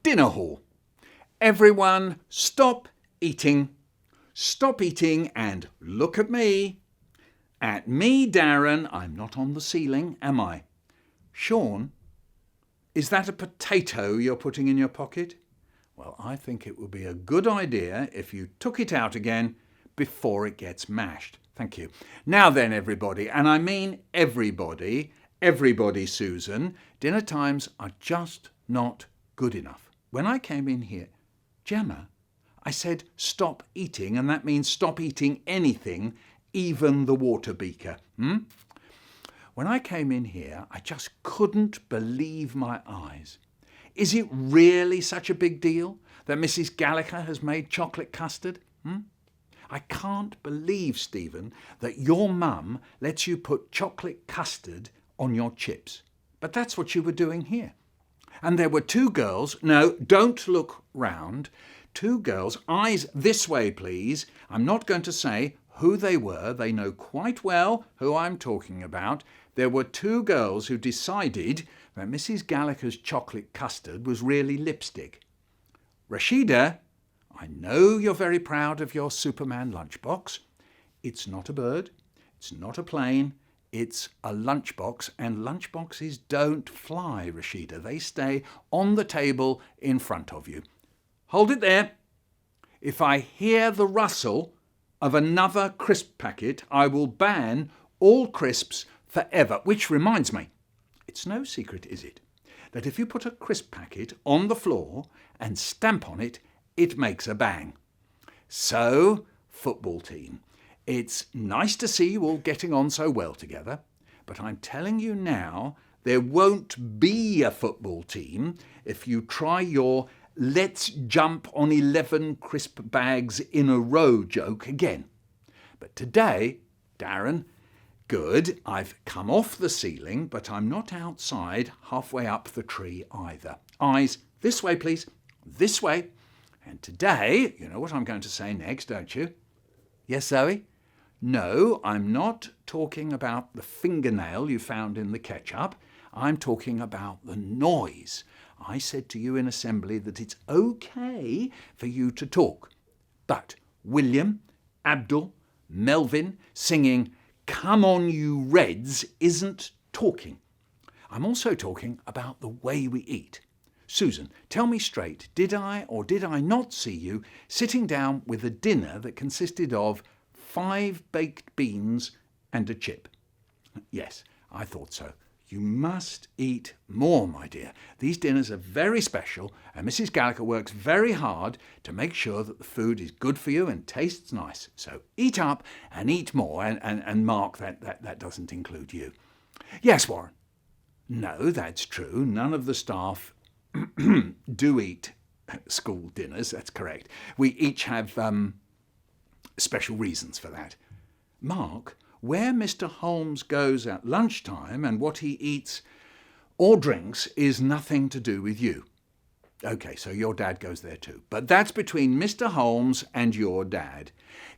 Dinner hall. Everyone stop eating. Stop eating and look at me. At me, Darren. I'm not on the ceiling, am I? Sean, is that a potato you're putting in your pocket? Well, I think it would be a good idea if you took it out again before it gets mashed. Thank you. Now then, everybody, and I mean everybody, Susan, dinner times are just not good enough. When I came in here, Gemma, I said stop eating, and that means stop eating anything, even the water beaker. When I came in here, I just couldn't believe my eyes. Is it really such a big deal that Mrs. Gallagher has made chocolate custard? I can't believe, Stephen, that your mum lets you put chocolate custard on your chips. But that's what you were doing here. And there were two girls, no, don't look round, two girls, eyes this way please. I'm not going to say who they were, they know quite well who I'm talking about. There were two girls who decided that Mrs. Gallagher's chocolate custard was really lipstick. Rashida, I know you're very proud of your Superman lunchbox. It's not a bird, it's not a plane, it's a lunchbox, and lunchboxes don't fly, Rashida. They stay on the table in front of you. Hold it there. If I hear the rustle of another crisp packet, I will ban all crisps forever. Which reminds me, it's no secret, is it, that if you put a crisp packet on the floor and stamp on it, it makes a bang. So, football team, it's nice to see you all getting on so well together, but I'm telling you now, there won't be a football team if you try your let's jump on 11 crisp bags in a row joke again. But today, Darren, good, I've come off the ceiling, but I'm not outside halfway up the tree either. Eyes this way, please, this way. And today, you know what I'm going to say next, don't you? Yes, Zoe? No, I'm not talking about the fingernail you found in the ketchup. I'm talking about the noise. I said to you in assembly that it's okay for you to talk. But William, Abdul, Melvin singing "Come on you Reds" isn't talking. I'm also talking about the way we eat. Susan, tell me straight, did I or did I not see you sitting down with a dinner that consisted of 5 baked beans and a chip? Yes, I thought so. You must eat more, my dear. These dinners are very special, and Mrs. Gallagher works very hard to make sure that the food is good for you and tastes nice. So eat up and eat more, and Mark, that doesn't include you. Yes, Warren. No, that's true. None of the staff do eat school dinners, that's correct. We each have special reasons for that. Mark, where Mr. Holmes goes at lunchtime and what he eats or drinks is nothing to do with you. OK, so your dad goes there too. But that's between Mr. Holmes and your dad.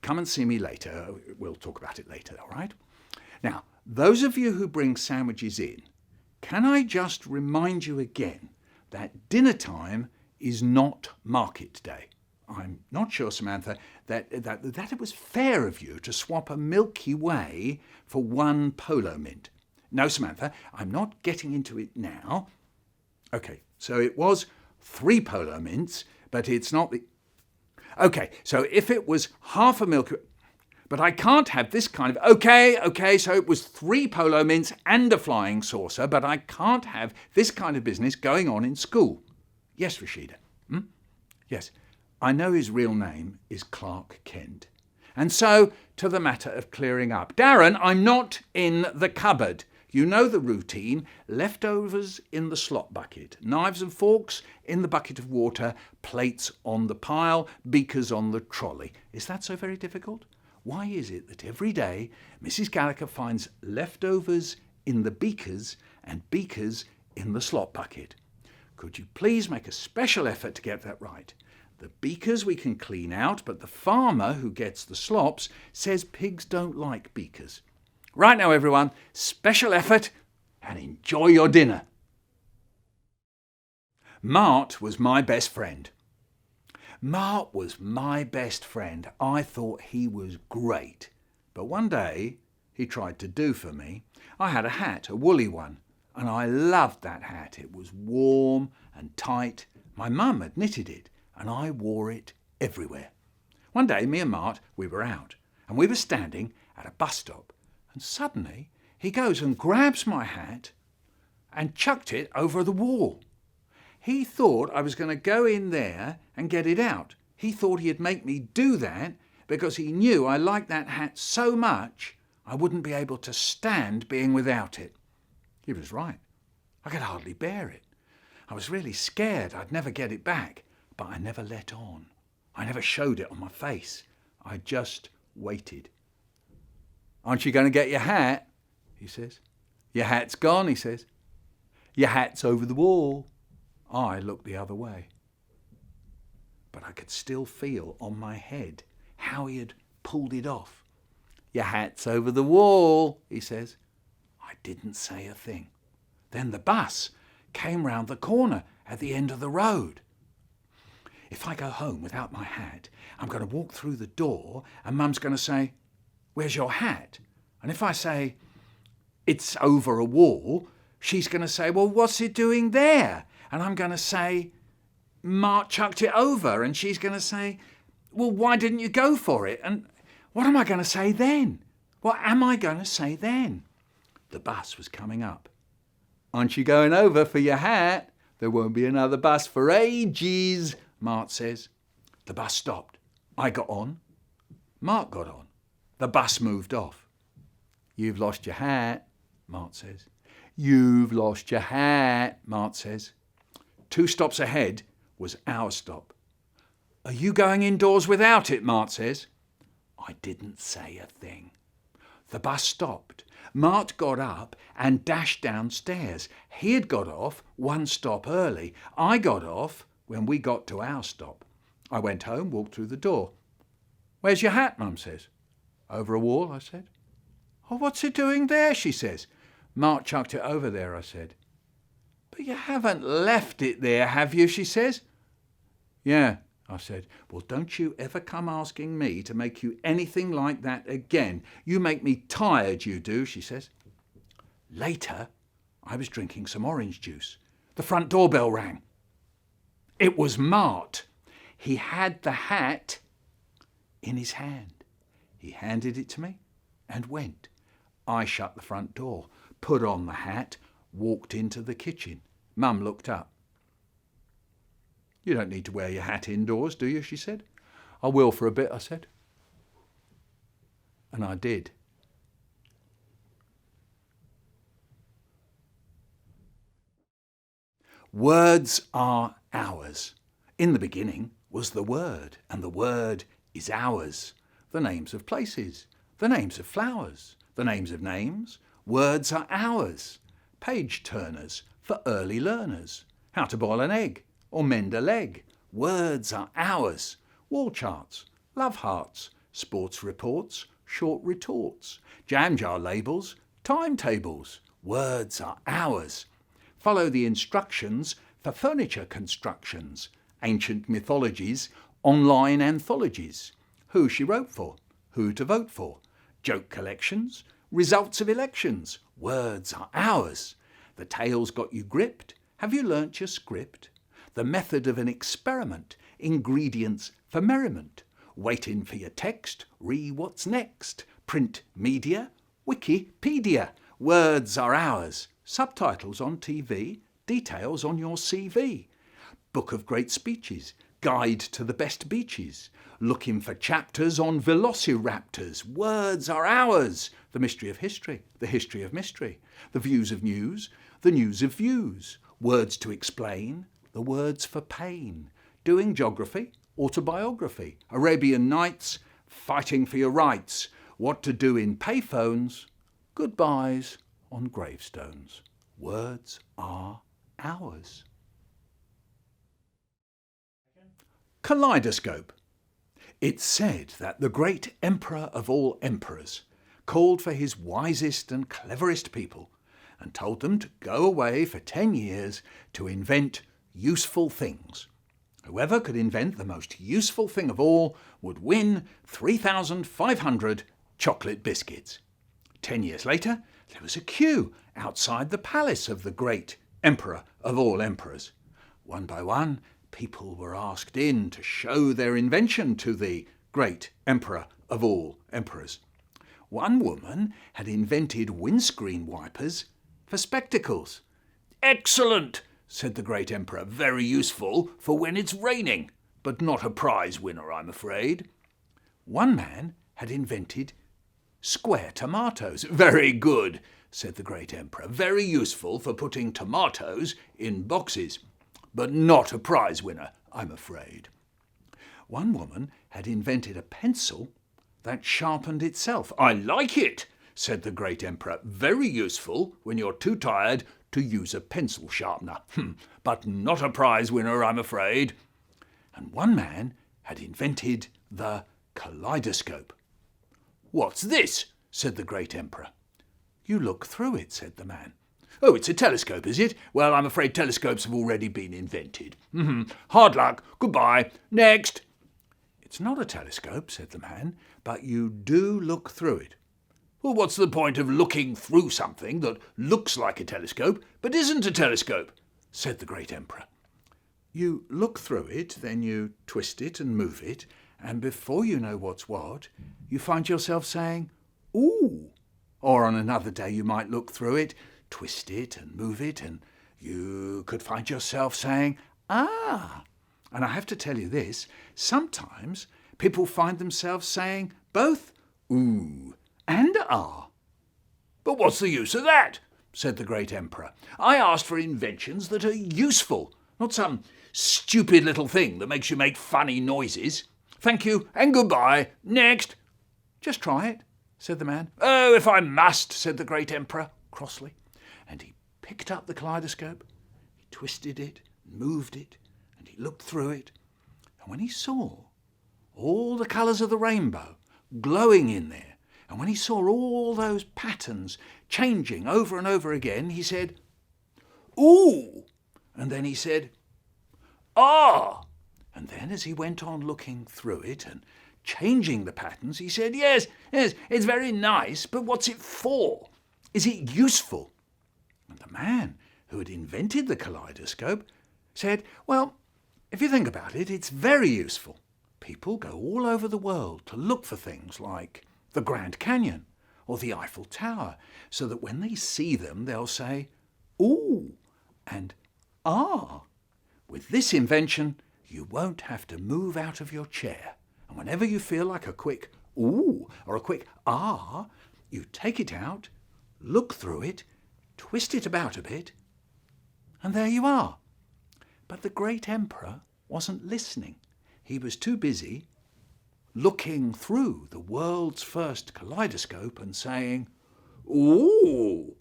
Come and see me later. We'll talk about it later, all right? Now, those of you who bring sandwiches in, can I just remind you again that dinner time is not market day? I'm not sure, Samantha, that it was fair of you to swap a Milky Way for 1 Polo Mint. No, Samantha, I'm not getting into it now. OK, so it was 3 Polo Mints, but it's not the... OK, so if it was half a Milky Way... But I can't have this kind of... OK, so it was 3 Polo Mints and a flying saucer, but I can't have this kind of business going on in school. Yes, Rashida? Yes. I know his real name is Clark Kent. And so, to the matter of clearing up. Darren, I'm not in the cupboard. You know the routine. Leftovers in the slop bucket. Knives and forks in the bucket of water. Plates on the pile. Beakers on the trolley. Is that so very difficult? Why is it that every day Mrs. Gallagher finds leftovers in the beakers and beakers in the slop bucket? Could you please make a special effort to get that right? The beakers we can clean out, but the farmer who gets the slops says pigs don't like beakers. Right now, everyone, special effort and enjoy your dinner. Mart was my best friend. Mart was my best friend. I thought he was great. But one day he tried to do for me. I had a hat, a woolly one, and I loved that hat. It was warm and tight. My mum had knitted it, and I wore it everywhere. One day, me and Mart, we were out, and we were standing at a bus stop, and suddenly he goes and grabs my hat and chucked it over the wall. He thought I was going to go in there and get it out. He thought he'd make me do that because he knew I liked that hat so much I wouldn't be able to stand being without it. He was right. I could hardly bear it. I was really scared I'd never get it back, but I never let on. I never showed it on my face. I just waited. "Aren't you going to get your hat?" he says. "Your hat's gone," he says. "Your hat's over the wall." I looked the other way. But I could still feel on my head how he had pulled it off. "Your hat's over the wall," he says. I didn't say a thing. Then the bus came round the corner at the end of the road. If I go home without my hat, I'm going to walk through the door and Mum's going to say, "Where's your hat?" And if I say, "It's over a wall," she's going to say, "Well, what's it doing there?" And I'm going to say, "Mart chucked it over." And she's going to say, "Well, why didn't you go for it?" And what am I going to say then? What am I going to say then? The bus was coming up. "Aren't you going over for your hat? There won't be another bus for ages," Mart says. The bus stopped. I got on. Mart got on. The bus moved off. "You've lost your hat," Mart says. "You've lost your hat," Mart says. 2 stops ahead was our stop. "Are you going indoors without it?" Mart says. I didn't say a thing. The bus stopped. Mart got up and dashed downstairs. He had got off 1 stop early. I got off when we got to our stop. I went home, walked through the door. "Where's your hat?" Mum says. "Over a wall," I said. "Oh, what's it doing there?" she says. "Mart chucked it over there," I said. "But you haven't left it there, have you?" she says. "Yeah," I said. "Well, don't you ever come asking me to make you anything like that again. You make me tired, you do," she says. Later, I was drinking some orange juice. The front doorbell rang. It was Mart. He had the hat in his hand. He handed it to me and went. I shut the front door, put on the hat, walked into the kitchen. Mum looked up. "You don't need to wear your hat indoors, do you?" she said. "I will for a bit," I said. And I did. Words are ours. In the beginning was the Word, and the Word is ours. The names of places, the names of flowers, the names of names. Words are ours. Page turners for early learners. How to boil an egg or mend a leg. Words are ours. Wall charts, love hearts, sports reports, short retorts, jam jar labels, timetables. Words are ours. Follow the instructions for furniture constructions, ancient mythologies, online anthologies, who she wrote for, who to vote for, joke collections, results of elections. Words are ours. The tale's got you gripped. Have you learnt your script? The method of an experiment, ingredients for merriment. Waiting for your text, what's next? Print media, Wikipedia. Words are ours. Subtitles on TV, details on your CV. Book of great speeches, guide to the best beaches. Looking for chapters on velociraptors. Words are ours. The mystery of history, the history of mystery. The views of news, the news of views. Words to explain, the words for pain. Doing geography, autobiography. Arabian Nights, fighting for your rights. What to do in payphones, goodbyes on gravestones. Words are ours. Kaleidoscope. It's said that the great emperor of all emperors called for his wisest and cleverest people and told them to go away for 10 years to invent useful things. Whoever could invent the most useful thing of all would win 3,500 chocolate biscuits. 10 years later, there was a queue outside the palace of the great emperor of all emperors. One by one, people were asked in to show their invention to the great emperor of all emperors. One woman had invented windscreen wipers for spectacles. "Excellent," said the great emperor. "Very useful for when it's raining, but not a prize winner, I'm afraid." One man had invented square tomatoes. "Very good," said the great emperor. "Very useful for putting tomatoes in boxes, but not a prize winner, I'm afraid." One woman had invented a pencil that sharpened itself. "I like it," said the great emperor. "Very useful when you're too tired to use a pencil sharpener, but not a prize winner, I'm afraid." And one man had invented the kaleidoscope. "What's this?" said the great emperor. "You look through it," said the man. "Oh, it's a telescope, is it? Well, I'm afraid telescopes have already been invented. Hard luck. Goodbye. Next." "It's not a telescope," said the man, "but you do look through it." "Well, what's the point of looking through something that looks like a telescope but isn't a telescope?" said the great emperor. "You look through it, then you twist it and move it, and before you know what's what, you find yourself saying, 'Ooh.' Or on another day you might look through it, twist it and move it, and you could find yourself saying, 'Ah.' And I have to tell you this, sometimes people find themselves saying both 'ooh' and 'ah.'" "But what's the use of that?" said the great emperor. "I asked for inventions that are useful, not some stupid little thing that makes you make funny noises. Thank you and goodbye. Next." "Just try it," said the man. "Oh, if I must," said the great emperor crossly. And he picked up the kaleidoscope, he twisted it, moved it, and he looked through it. And when he saw all the colours of the rainbow glowing in there, and when he saw all those patterns changing over and over again, he said, "Ooh!" And then he said, "Ah!" And then as he went on looking through it and changing the patterns, he said, yes, it's very nice, but what's it for? Is it useful?" And the man who had invented the kaleidoscope said, "Well, if you think about it, it's very useful. People go all over the world to look for things like the Grand Canyon or the Eiffel Tower, so that when they see them, they'll say, 'Ooh' and 'Ah.' With this invention, you won't have to move out of your chair. And whenever you feel like a quick 'ooh' or a quick 'ah,' you take it out, look through it, twist it about a bit, and there you are." But the great emperor wasn't listening. He was too busy looking through the world's first kaleidoscope and saying, "Ooh"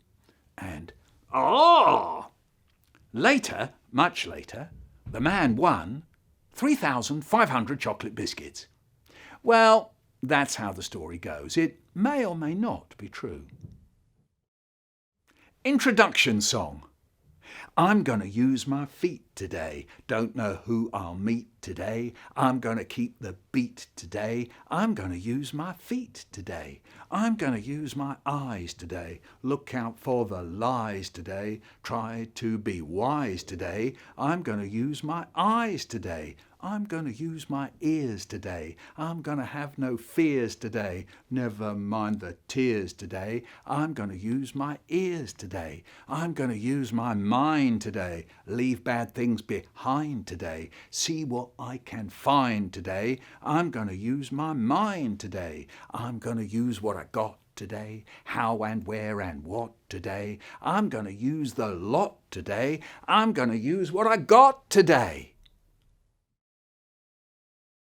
and "Ah." Later, much later, the man won 3,500 chocolate biscuits. Well, that's how the story goes. It may or may not be true. Introduction song. I'm going to use my feet today. Don't know who I'll meet today. I'm going to keep the beat today. I'm going to use my feet today. I'm going to use my eyes today. Look out for the lies today. Try to be wise today. I'm going to use my eyes today. I'm going to use my ears today. I'm going to have no fears today. Never mind the tears today. I'm going to use my ears today. I'm going to use my mind today. Leave bad things behind today. See what I can find today. I'm going to use my mind today. I'm going to use what I got today, how and where and what today. I'm going to use the lot today. I'm going to use what I got today.